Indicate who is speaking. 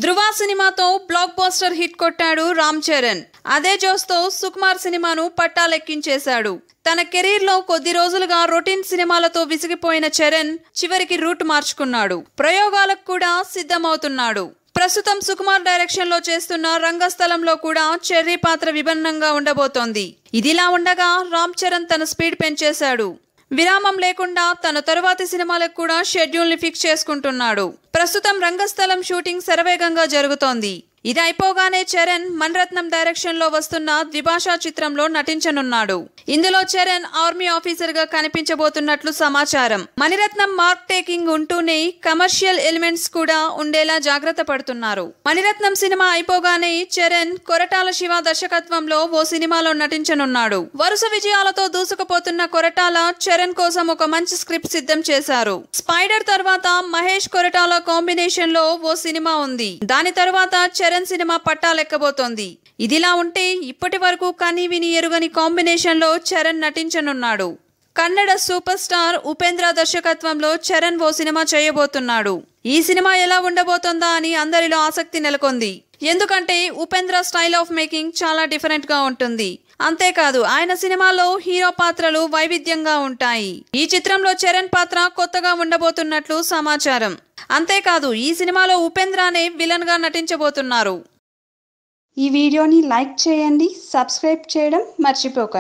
Speaker 1: ధృవ సినిమాతో block buster hit కొట్టాడు రామ్ చరణ్. అదే జోస్తో సుకుమార్ సినిమాను పట్టాలెక్కించేశాడు. తన కెరీర్ లో కొద్ది రోజులుగా రొటీన్ సినిమాలతో విసిగిపోయిన చరణ్ చివరికి రూట్ మార్చుకున్నాడు. ప్రయోగాలకు కూడా సిద్ధమవుతున్నాడు. ప్రస్తుతం సుకుమార్ డైరెక్షన్ లో చేస్తున్న రంగస్థలంలో కూడా చెర్రీ పాత్ర విభిన్నంగా ఉండబోతోంది. ఇదిలా ఉండగా రామ్ చరణ్ తన స్పీడ్ పెంచేశాడు. విరామం లేకుండా తన తరువాతి సినిమాలకు కూడా షెడ్యూల్ ని ఫిక్స్ చేసుకుంటున్నాడు. ప్రస్తుతం రంగస్థలం షూటింగ్ శరవేగంగా జరుగుతోంది. ఇది అయిపోగానే చరణ్ మణిరత్నం డైరెక్షన్ లో వస్తున్న ద్విభాషా చిత్రంలో నటించనున్నాడు. ఇందులో చరణ్ ఆర్మీ ఆఫీసర్ గా కనిపించబోతున్నట్లు సమాచారం. మణిరత్నం మార్క్ టేకింగ్ ఉంటూనే కమర్షియల్ ఎలిమెంట్స్ కూడా ఉండేలా జాగ్రత్త పడుతున్నారు. మణిరత్నం సినిమా అయిపోగానే చరణ్ కొరటాల శివ దర్శకత్వంలో ఓ సినిమాలో నటించనున్నాడు. వరుస విజయాలతో దూసుకుపోతున్న కొరటాల చరణ్ కోసం ఒక మంచి స్క్రిప్ట్ సిద్ధం చేశారు. స్పైడర్ తర్వాత మహేష్ కొరటాల కాంబినేషన్ లో ఓ సినిమా ఉంది. దాని తర్వాత చరణ్ సినిమా పట్టాలెక్కబోతోంది. ఇదిలా ఉంటే ఇప్పటి వరకు కని విని ఎరుగని కాంబినేషన్ లో చరణ్ నటించనున్నాడు. కన్నడ సూపర్ స్టార్ ఉపేంద్ర దర్శకత్వంలో చరణ్ ఓ సినిమా చేయబోతున్నాడు. ఈ సినిమా ఎలా ఉండబోతోందా అని అందరిలో ఆసక్తి నెలకొంది. ఎందుకంటే ఉపేంద్ర స్టైల్ ఆఫ్ మేకింగ్ చాలా డిఫరెంట్ గా ఉంటుంది. అంతేకాదు ఆయన సినిమాలో హీరో పాత్రలు వైవిధ్యంగా ఉంటాయి. ఈ చిత్రంలో చరణ్ పాత్ర కొత్తగా ఉండబోతున్నట్లు సమాచారం. అంతేకాదు ఈ సినిమాలో ఉపేంద్రనే విలన్ గా నటించబోతున్నారు.
Speaker 2: ఈ వీడియోని లైక్ చేయండి, సబ్స్క్రైబ్ చేయడం మర్చిపోకండి.